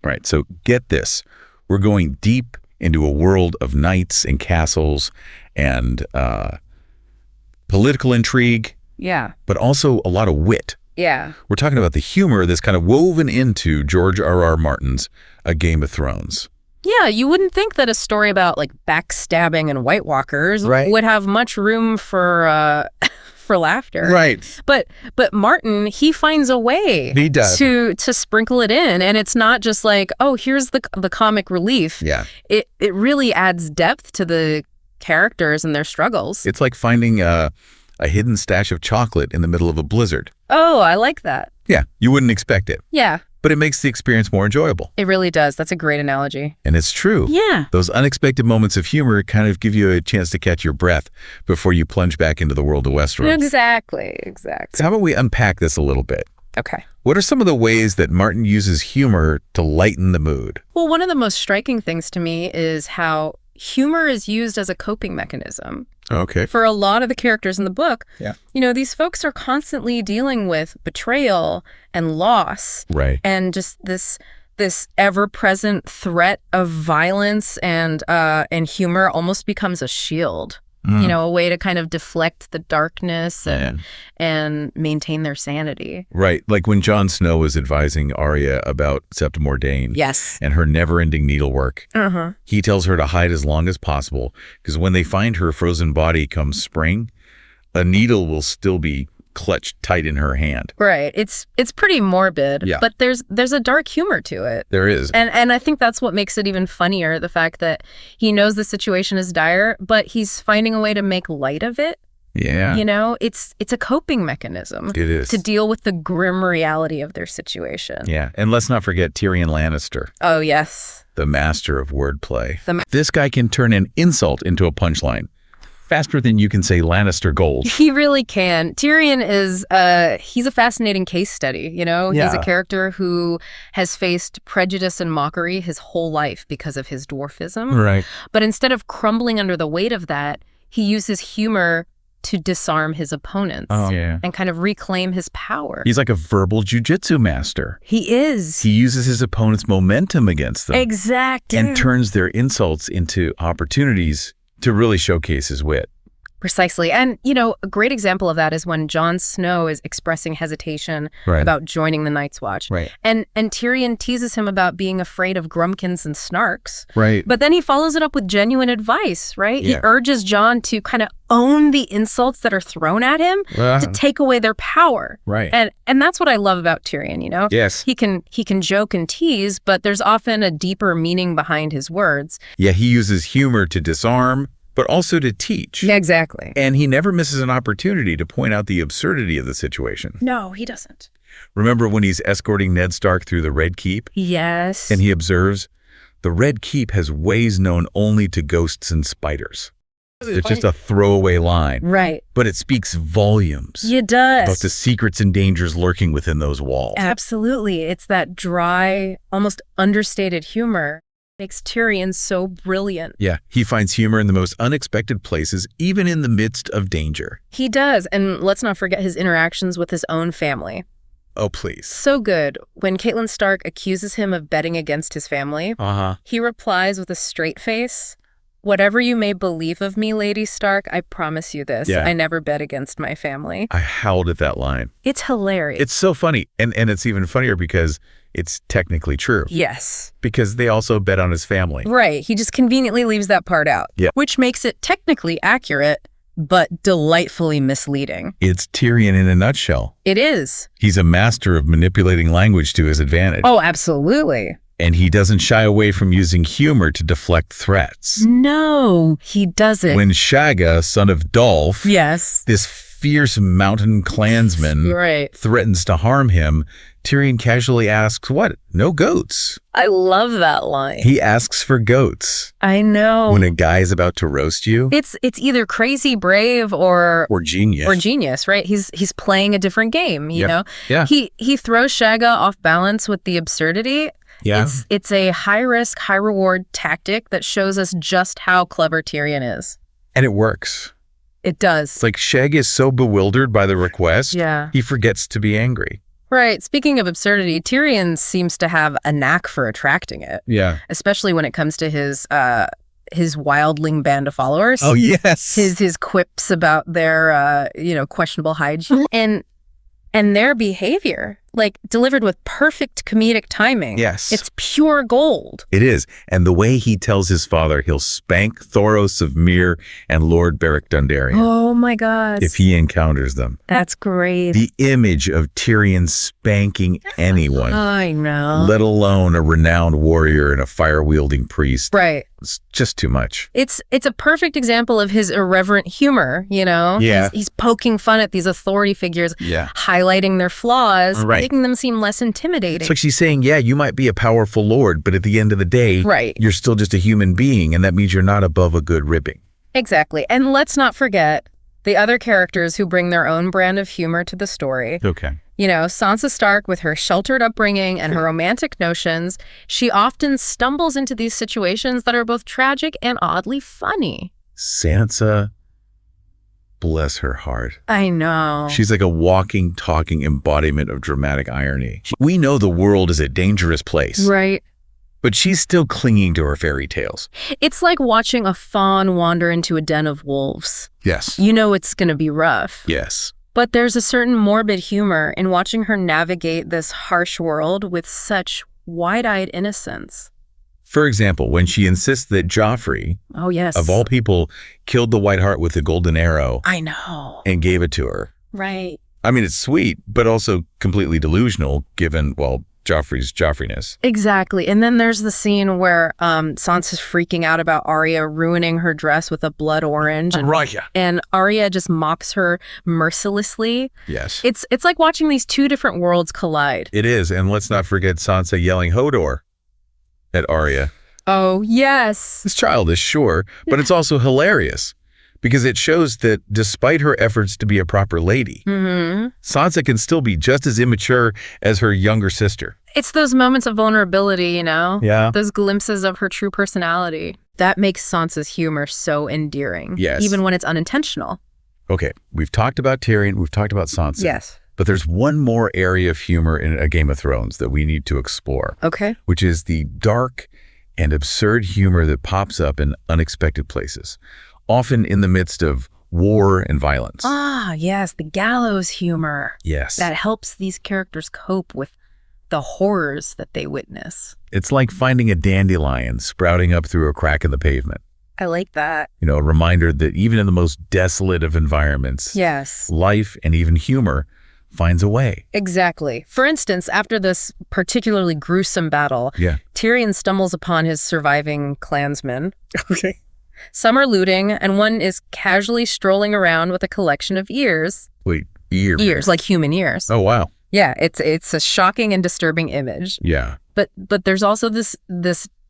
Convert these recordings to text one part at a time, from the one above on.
Right. So get this. We're going deep into a world of knights and castles and political intrigue, Yeah. but also a lot of wit. Yeah. We're talking about the humor that's kind of woven into George R.R. Martin's A Game of Thrones. Yeah, you wouldn't think that a story about like backstabbing and White Walkers Right. would have much room for for laughter. Right. But Martin, he finds a way He does. to sprinkle it in, and it's not just like, oh, here's the comic relief. Yeah. It really adds depth to the characters and their struggles. It's like finding a hidden stash of chocolate in the middle of a blizzard. Oh, I like that. Yeah, you wouldn't expect it, Yeah, but it makes the experience more enjoyable. it really does. That's a great analogy. And it's true. Yeah. Those unexpected moments of humor kind of give you a chance to catch your breath before you plunge back into the world of Westeros. Exactly. So how about we unpack this a little bit? Okay. What are some of the ways that Martin uses humor to lighten the mood? Well, one of the most striking things to me is how humor is used as a coping mechanism. Okay. For a lot of the characters in the book, Yeah. these folks are constantly dealing with betrayal and loss Right. and just this ever-present threat of violence, and humor almost becomes a shield. A way to kind of deflect the darkness and maintain their sanity. Right. Like when Jon Snow was advising Arya about Septim Ordain. Yes. And her never-ending needlework. Uh-huh. He tells her to hide as long as possible because when they find her frozen body come spring, a needle will still be clutched tight in her hand. Right. It's pretty morbid, Yeah. but there's a dark humor to it. There is. And I think that's what makes it even funnier, the fact that he knows the situation is dire, but he's finding a way to make light of it. Yeah. It's a coping mechanism. It is. To deal with the grim reality of their situation. Yeah. And let's not forget Tyrion Lannister, Oh, yes. the master of wordplay. This guy can turn an insult into a punchline faster than you can say Lannister gold. He really can. Tyrion is, he's a fascinating case study, He's Yeah. a character who has faced prejudice and mockery his whole life because of his dwarfism. Right. But instead of crumbling under the weight of that, he uses humor to disarm his opponents Yeah. and kind of reclaim his power. He's like a verbal jujitsu master. He is. He uses his opponent's momentum against them Exactly. and turns their insults into opportunities to really showcase his wit. Precisely. And, a great example of that is when Jon Snow is expressing hesitation Right. about joining the Night's Watch. Right. And Tyrion teases him about being afraid of Grumpkins and Snarks. Right. But then he follows it up with genuine advice, right? Yeah. He urges Jon to kind of own the insults that are thrown at him to take away their power. Right. And that's what I love about Tyrion, Yes. He can joke and tease, but there's often a deeper meaning behind his words. Yeah, he uses humor to disarm, but also to teach. Yeah, exactly. And he never misses an opportunity to point out the absurdity of the situation. No, he doesn't. Remember when he's escorting Ned Stark through the Red Keep? Yes. And he observes, the Red Keep has ways known only to ghosts and spiders. It's just a throwaway line. Right. But it speaks volumes It does. about the secrets and dangers lurking within those walls. Absolutely. It's that dry, almost understated humor makes Tyrion so brilliant. Yeah, he finds humor in the most unexpected places, even in the midst of danger. He does. And let's not forget his interactions with his own family. Oh, please. So good. When Catelyn Stark accuses him of betting against his family, Uh-huh. he replies with a straight face, "Whatever you may believe of me, Lady Stark, I promise you this. Yeah. I never bet against my family." I howled at that line. It's hilarious. It's so funny. And it's even funnier because it's technically true. Yes. Because they also bet on his family. Right. He just conveniently leaves that part out. Yeah. Which makes it technically accurate, but delightfully misleading. It's Tyrion in a nutshell. It is. He's a master of manipulating language to his advantage. Oh, absolutely. And he doesn't shy away from using humor to deflect threats. No, he doesn't. When Shagga, son of Dolph, Yes. this fierce mountain clansman, Right. threatens to harm him, Tyrion casually asks, what? No goats. I love that line. He asks for goats. I know. When a guy is about to roast you. It's either crazy brave or genius. genius, right? He's playing a different game, you Yep. know? Yeah. He throws Shagga off balance with the absurdity. Yeah. It's a high risk, high reward tactic that shows us just how clever Tyrion is. And it works. It does. It's like Shag is so bewildered by the request, Yeah. he forgets to be angry. Right. Speaking of absurdity, Tyrion seems to have a knack for attracting it, Yeah. especially when it comes to his wildling band of followers. Oh, yes. His quips about their questionable hygiene and their behavior, like delivered with perfect comedic timing. Yes. It's pure gold. It is. And the way he tells his father he'll spank Thoros of Myr and Lord Beric Dondarrion Oh my God. if he encounters them. That's great. The image of Tyrion spanking anyone, I know. let alone a renowned warrior and a fire-wielding priest, Right. it's just too much. It's a perfect example of his irreverent humor, you know? Yeah. He's poking fun at these authority figures, Yeah. highlighting their flaws, Right. making them seem less intimidating. It's like she's saying, yeah, you might be a powerful lord, but at the end of the day, Right. you're still just a human being, and that means you're not above a good ribbing. Exactly. And let's not forget the other characters who bring their own brand of humor to the story. Okay. You know, Sansa Stark, with her sheltered upbringing and her romantic notions, she often stumbles into these situations that are both tragic and oddly funny. Sansa, bless her heart. I know. She's like a walking, talking embodiment of dramatic irony. We know the world is a dangerous place, Right. but she's still clinging to her fairy tales. It's like watching a fawn wander into a den of wolves. Yes. You know it's going to be rough. Yes. But there's a certain morbid humor in watching her navigate this harsh world with such wide-eyed innocence. For example, when she insists that Joffrey, Oh, yes. of all people, killed the White Hart with the golden arrow I know. and gave it to her. Right. I mean, it's sweet, but also completely delusional given, well, Joffrey's Joffreyness. Exactly. And then there's the scene where Sansa's freaking out about Arya ruining her dress with a blood orange. Right, yeah. And Arya just mocks her mercilessly. Yes. It's like watching these two different worlds collide. It is, and let's not forget Sansa yelling Hodor at Arya. Oh, yes. It's childish, sure, but it's also hilarious because it shows that despite her efforts to be a proper lady, Mm-hmm. Sansa can still be just as immature as her younger sister. It's those moments of vulnerability, you know? Yeah. Those glimpses of her true personality. That makes Sansa's humor so endearing. Yes. Even when it's unintentional. Okay, we've talked about Tyrion, we've talked about Sansa. Yes. But there's one more area of humor in A Game of Thrones that we need to explore, Okay. which is the dark and absurd humor that pops up in unexpected places, often in the midst of war and violence. Ah, yes. The gallows humor. Yes. That helps these characters cope with the horrors that they witness. It's like finding a dandelion sprouting up through a crack in the pavement. I like that. You know, a reminder that even in the most desolate of environments, Yes. life and even humor finds a way. Exactly. For instance, after this particularly gruesome battle, Yeah. Tyrion stumbles upon his surviving clansmen. Okay. Some are looting, and one is casually strolling around with a collection of ears. Wait, ears. Ears, like human ears. Oh, wow. Yeah, it's a shocking and disturbing image. Yeah. But there's also this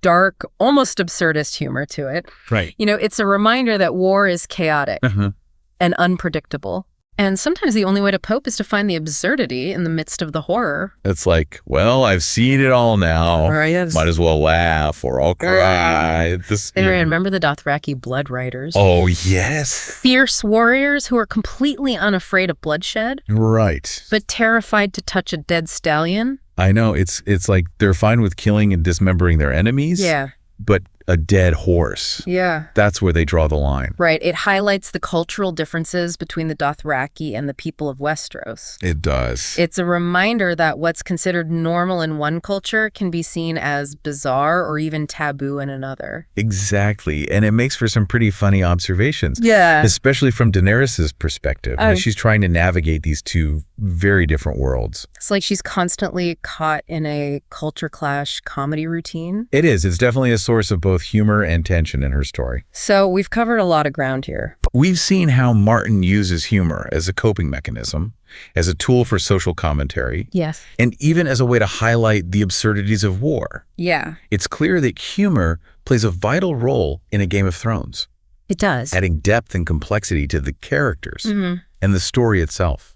dark, almost absurdist humor to it. Right. You know, it's a reminder that war is chaotic Uh-huh. and unpredictable. And sometimes the only way to cope is to find the absurdity in the midst of the horror. It's like, well, I've seen it all now. Might as well laugh or I'll cry. This. Aaron, remember the Dothraki blood riders? Oh, yes. Fierce warriors who are completely unafraid of bloodshed, Right. but terrified to touch a dead stallion. I know. It's like they're fine with killing and dismembering their enemies. Yeah. But a dead horse. Yeah. That's where they draw the line. Right. It highlights the cultural differences between the Dothraki and the people of Westeros. It does. It's a reminder that what's considered normal in one culture can be seen as bizarre or even taboo in another. Exactly. And it makes for some pretty funny observations. Yeah. Especially from Daenerys' perspective, Oh. as she's trying to navigate these two very different worlds. It's like she's constantly caught in a culture clash comedy routine. It is. It's definitely a source of both humor and tension in her story. So we've covered a lot of ground here. We've seen how Martin uses humor as a coping mechanism, as a tool for social commentary, Yes. and even as a way to highlight the absurdities of war. Yeah, It's clear that humor plays a vital role in A Game of Thrones, it does. adding depth and complexity to the characters Mhm. and the story itself.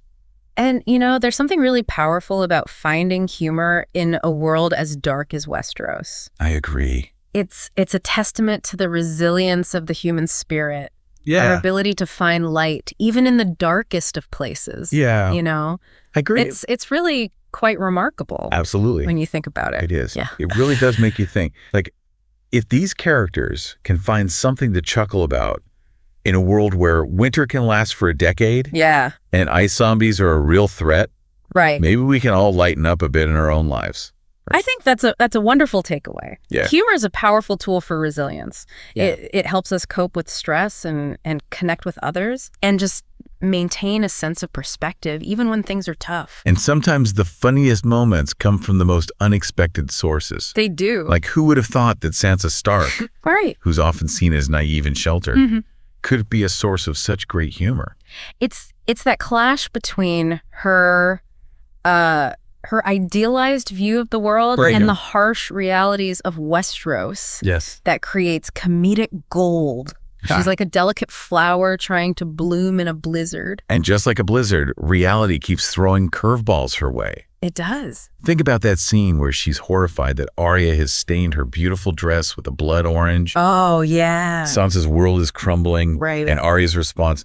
And, you know, there's something really powerful about finding humor in a world as dark as Westeros. I agree. It's a testament to the resilience of the human spirit, our ability to find light, even in the darkest of places. Yeah. You know, I agree. it's really quite remarkable Absolutely. when you think about it. It is. Yeah. It really does make you think. Like, if these characters can find something to chuckle about in a world where winter can last for a decade Yeah. and ice zombies are a real threat, Right. maybe we can all lighten up a bit in our own lives. I think that's a wonderful takeaway. Yeah. Humor is a powerful tool for resilience. Yeah. It helps us cope with stress and connect with others and just maintain a sense of perspective even when things are tough. And sometimes the funniest moments come from the most unexpected sources. They do. Like, who would have thought that Sansa Stark, Right. who's often seen as naive and sheltered, Mhm. could be a source of such great humor? It's that clash between her idealized view of the world Right. and Yeah. the harsh realities of Westeros Yes. that creates comedic gold. She's like a delicate flower trying to bloom in a blizzard. And just like a blizzard, reality keeps throwing curveballs her way. It does. Think about that scene where she's horrified that Arya has stained her beautiful dress with a blood orange. Oh, yeah. Sansa's world is crumbling. Right. And Arya's response,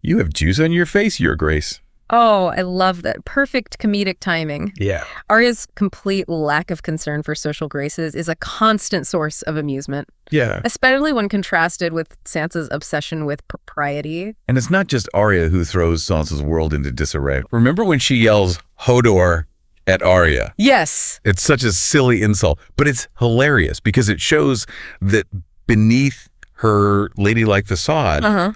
"You have juice on your face, Your Grace." Oh, I love that. Perfect comedic timing. Yeah. Arya's complete lack of concern for social graces is a constant source of amusement, Yeah. especially when contrasted with Sansa's obsession with propriety. And it's not just Arya who throws Sansa's world into disarray. Remember when she yells Hodor at Arya? Yes. It's such a silly insult, but it's hilarious because it shows that beneath her ladylike facade, Uh-huh.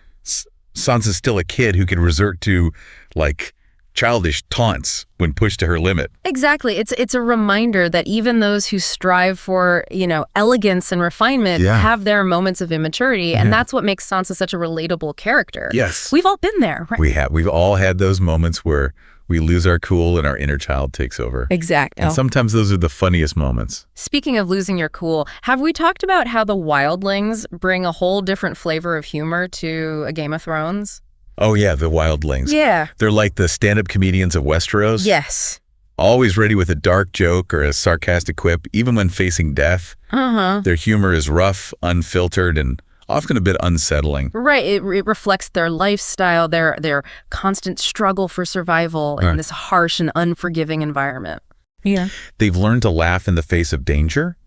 Sansa's still a kid who can resort to, like, childish taunts when pushed to her limit. Exactly. It's a reminder that even those who strive for, elegance and refinement Yeah. have their moments of immaturity, and that's what makes Sansa such a relatable character. Yes. We've all been there, right? We've all had those moments where we lose our cool and our inner child takes over. Exactly. And sometimes those are the funniest moments. Speaking of losing your cool, have we talked about how the wildlings bring a whole different flavor of humor to a Game of Thrones? Oh yeah, the wildlings. Yeah. They're like the stand-up comedians of Westeros. Yes. Always ready with a dark joke or a sarcastic quip, even when facing death. Uh-huh. Their humor is rough, unfiltered, and often a bit unsettling. Right. It reflects their lifestyle, their constant struggle for survival in Right. this harsh and unforgiving environment. Yeah. They've learned to laugh in the face of danger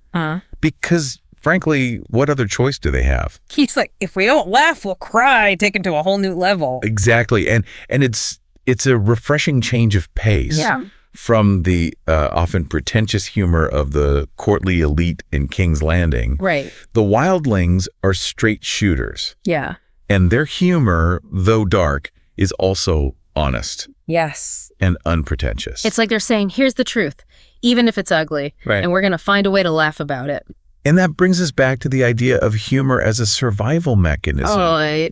because, frankly, what other choice do they have? He's like, if we don't laugh, we'll cry, taken to a whole new level. Exactly. And it's a refreshing change of pace. Yeah. From the often pretentious humor of the courtly elite in King's Landing. Right. The wildlings are straight shooters, Yeah. and their humor, though dark, is also honest Yes. and unpretentious. It's like they're saying, here's the truth, even if it's ugly, Right. and we're going to find a way to laugh about it. And that brings us back to the idea of humor as a survival mechanism.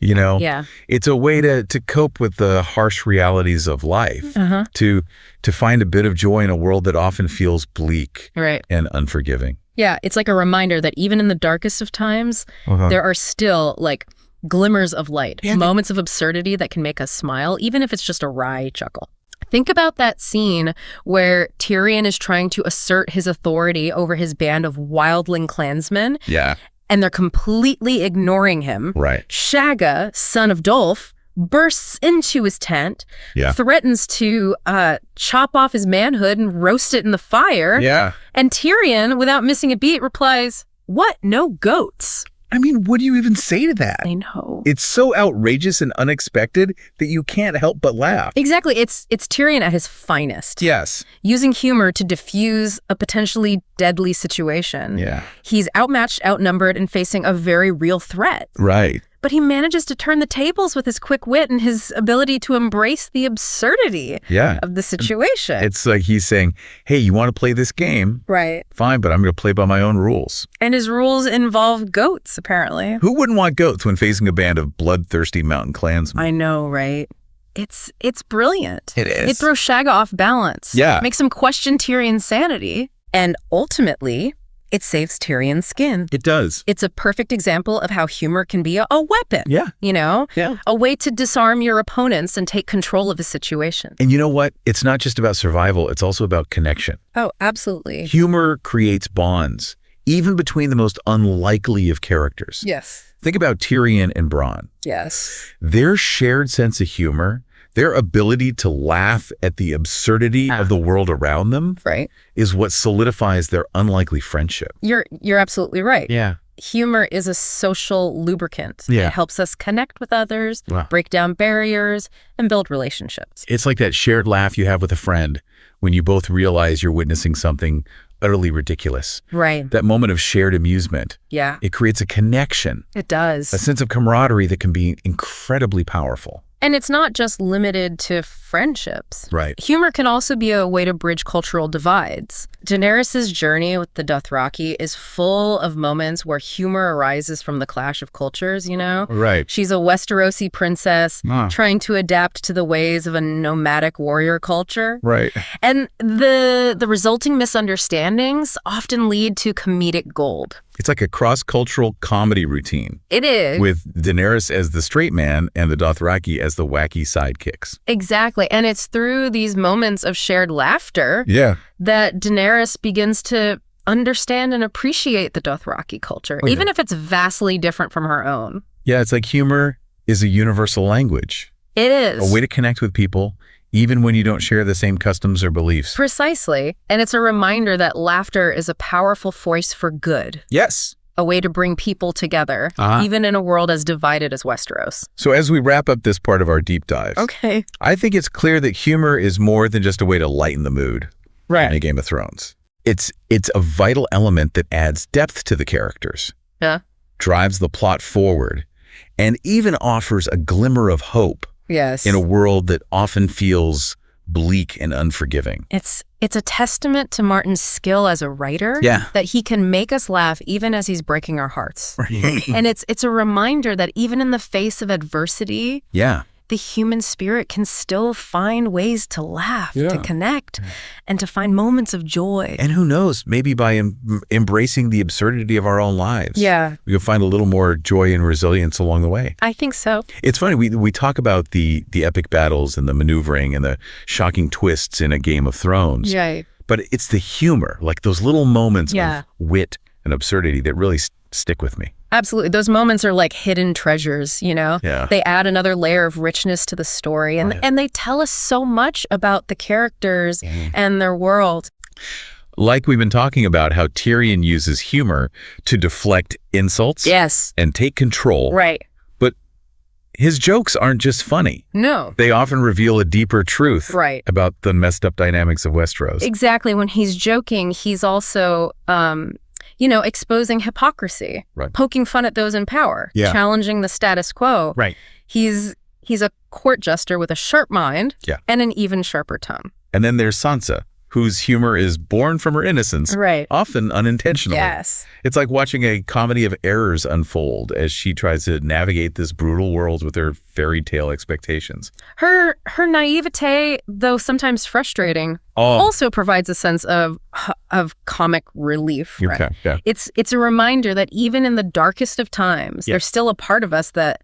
Yeah. It's a way to cope with the harsh realities of life, Uh-huh. to find a bit of joy in a world that often feels bleak Right. and unforgiving. Yeah. It's like a reminder that even in the darkest of times, there are still like glimmers of light, moments of absurdity that can make us smile, even if it's just a wry chuckle. Think about that scene where Tyrion is trying to assert his authority over his band of wildling clansmen, Yeah, and they're completely ignoring him. right. Shagga, son of Dolph, bursts into his tent, Yeah. threatens to chop off his manhood and roast it in the fire. Yeah. And Tyrion, without missing a beat, replies, "What? No goats?" I mean, what do you even say to that? I know. It's so outrageous and unexpected that you can't help but laugh. Exactly. It's Tyrion at his finest. Yes. Using humor to diffuse a potentially deadly situation. Yeah. He's outmatched, outnumbered, and facing a very real threat. Right. But he manages to turn the tables with his quick wit and his ability to embrace the absurdity Yeah. of the situation. It's like he's saying, hey, you want to play this game? Right. Fine, but I'm going to play by my own rules. And his rules involve goats, apparently. Who wouldn't want goats when facing a band of bloodthirsty mountain clansmen? I know, right? It's brilliant. It is. It throws Shagga off balance. Yeah. Makes him question Tyrion's sanity. And ultimately, it saves Tyrion's skin. It does. It's a perfect example of how humor can be a weapon. Yeah. Yeah. A way to disarm your opponents and take control of the situation. And you know what? It's not just about survival. It's also about connection. Oh, absolutely. Humor creates bonds, even between the most unlikely of characters. Yes. Think about Tyrion and Bronn. Yes. Their shared sense of humor Their ability to laugh at the absurdity of the world around them Right. is what solidifies their unlikely friendship. You're absolutely right. Yeah. Humor is a social lubricant. Yeah. It helps us connect with others, Wow. break down barriers, and build relationships. It's like that shared laugh you have with a friend when you both realize you're witnessing something utterly ridiculous. Right. That moment of shared amusement, Yeah, it creates a connection, it does. a sense of camaraderie that can be incredibly powerful. And it's not just limited to friendships. Right. Humor can also be a way to bridge cultural divides. Daenerys' journey with the Dothraki is full of moments where humor arises from the clash of cultures, you know? Right. She's a Westerosi princess trying to adapt to the ways of a nomadic warrior culture. Right. And the resulting misunderstandings often lead to comedic gold. It's like a cross-cultural comedy routine It is. with Daenerys as the straight man and the Dothraki as the wacky sidekicks. Exactly. And it's through these moments of shared laughter Yeah. that Daenerys begins to understand and appreciate the Dothraki culture, Oh, yeah. even if it's vastly different from her own. Yeah, it's like humor is a universal language, It is. a way to connect with people, even when you don't share the same customs or beliefs. Precisely. And it's a reminder that laughter is a powerful force for good, Yes. a way to bring people together, even in a world as divided as Westeros. So as we wrap up this part of our deep dive, Okay. I think it's clear that humor is more than just a way to lighten the mood in a Game of Thrones. It's a vital element that adds depth to the characters, Yeah. drives the plot forward, and even offers a glimmer of hope Yes. in a world that often feels bleak and unforgiving. It's a testament to Martin's skill as a writer Yeah. that he can make us laugh even as he's breaking our hearts. And it's a reminder that even in the face of adversity, Yeah. the human spirit can still find ways to laugh, to connect, and to find moments of joy. And who knows, maybe by embracing the absurdity of our own lives, Yeah, we can find a little more joy and resilience along the way. I think so. It's funny, we talk about the epic battles and the maneuvering and the shocking twists in a Game of Thrones, Right. but it's the humor, like those little moments Yeah. of wit and absurdity that really stick with me. Absolutely. Those moments are like hidden treasures, you know? Yeah. They add another layer of richness to the story, and they tell us so much about the characters and their world. Like we've been talking about how Tyrion uses humor to deflect insults Yes. and take control. Right. But his jokes aren't just funny. No. They often reveal a deeper truth Right. about the messed up dynamics of Westeros. Exactly. When he's joking, he's also, exposing hypocrisy, Right. poking fun at those in power, Yeah. challenging the status quo. Right. He's a court jester with a sharp mind Yeah. and an even sharper tongue. And then there's Sansa, whose humor is born from her innocence, Right. often unintentionally. Yes. It's like watching a comedy of errors unfold as she tries to navigate this brutal world with her fairy tale expectations. Her naivete, though sometimes frustrating, Oh, also provides a sense of comic relief. Right? okay, yeah. It's a reminder that even in the darkest of times, there's still a part of us that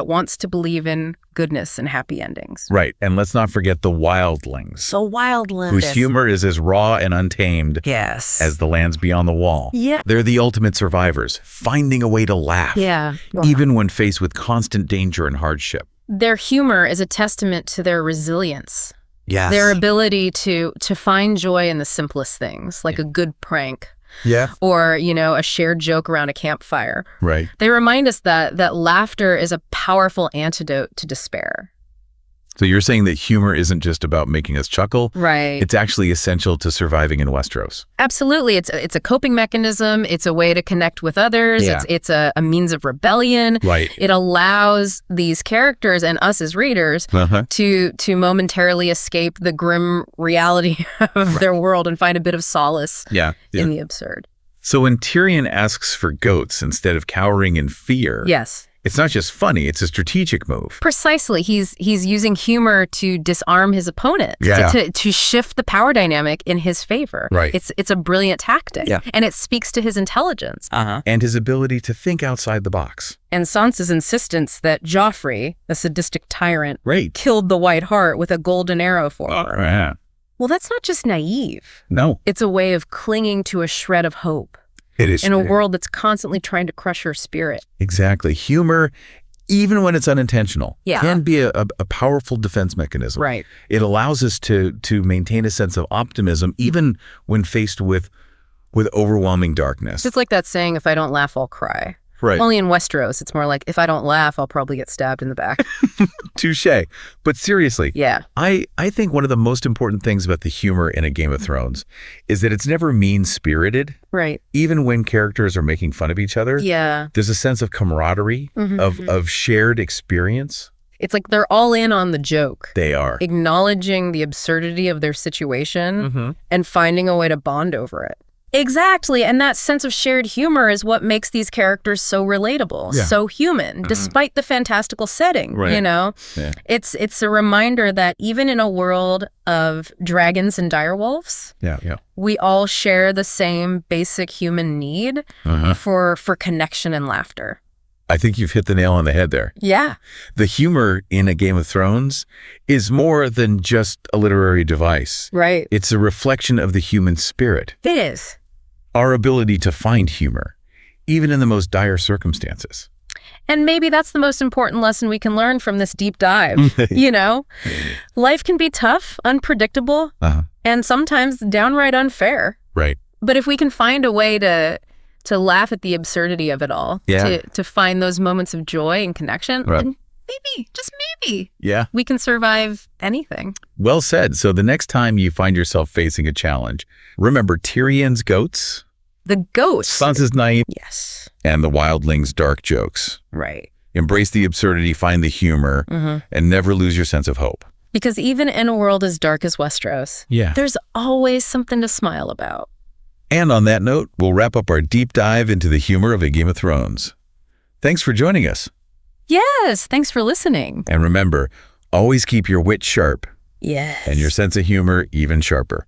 wants to believe in goodness and happy endings. Right, and let's not forget the wildlings, So wildland. whose humor is as raw and untamed Yes. as the lands beyond the wall. Yeah. They're the ultimate survivors, finding a way to laugh, Yeah. even when faced with constant danger and hardship. Their humor is a testament to their resilience, Yes. their ability to find joy in the simplest things, like a good prank Yeah. or, a shared joke around a campfire. Right. They remind us that laughter is a powerful antidote to despair. So you're saying that humor isn't just about making us chuckle. Right. It's actually essential to surviving in Westeros. Absolutely. It's a coping mechanism. It's a way to connect with others. Yeah. It's a means of rebellion. Right. It allows these characters and us as readers Uh-huh. to momentarily escape the grim reality of their world and find a bit of solace Yeah. in the absurd. So when Tyrion asks for goats instead of cowering in fear, Yes. it's not just funny, it's a strategic move. Precisely. He's using humor to disarm his opponent, Yeah. to shift the power dynamic in his favor. Right. It's a brilliant tactic. Yeah. And it speaks to his intelligence. And his ability to think outside the box. And Sansa's insistence that Joffrey, the sadistic tyrant, Right. killed the White Hart with a golden arrow for her. Yeah. Well, that's not just naive. No, It's a way of clinging to a shred of hope it is. in a world that's constantly trying to crush her spirit. Exactly. Humor even when it's unintentional, Yeah. can be a powerful defense mechanism. Right. It allows us to maintain a sense of optimism even when faced with overwhelming darkness. It's like that saying, if I don't laugh, I'll cry. Right. Only in Westeros, it's more like, if I don't laugh, I'll probably get stabbed in the back. Touche. But seriously, Yeah. I think one of the most important things about the humor in a Game of Thrones is that it's never mean-spirited. Right. Even when characters are making fun of each other, Yeah. there's a sense of camaraderie, of shared experience. It's like they're all in on the joke, They are. acknowledging the absurdity of their situation and finding a way to bond over it. Exactly. And that sense of shared humor is what makes these characters so relatable, Yeah. so human, despite the fantastical setting, Right. you know? Yeah. It's a reminder that even in a world of dragons and direwolves, Yeah. we all share the same basic human need for connection and laughter. I think you've hit the nail on the head there. Yeah. The humor in a Game of Thrones is more than just a literary device. Right. It's a reflection of the human spirit, It is. our ability to find humor, even in the most dire circumstances. And maybe that's the most important lesson we can learn from this deep dive. You know, life can be tough, unpredictable, and sometimes downright unfair. Right. But if we can find a way to laugh at the absurdity of it all, Yeah. to find those moments of joy and connection, Right. then maybe, just maybe, Yeah. we can survive anything. Well said. So the next time you find yourself facing a challenge, remember Tyrion's goats, The ghost. Sansa's knight, Yes. and the wildling's dark jokes. Right. Embrace the absurdity, find the humor, and never lose your sense of hope. Because even in a world as dark as Westeros, Yeah. there's always something to smile about. And on that note, we'll wrap up our deep dive into the humor of A Game of Thrones. Thanks for joining us. Yes, thanks for listening. And remember, always keep your wit sharp Yes. and your sense of humor even sharper.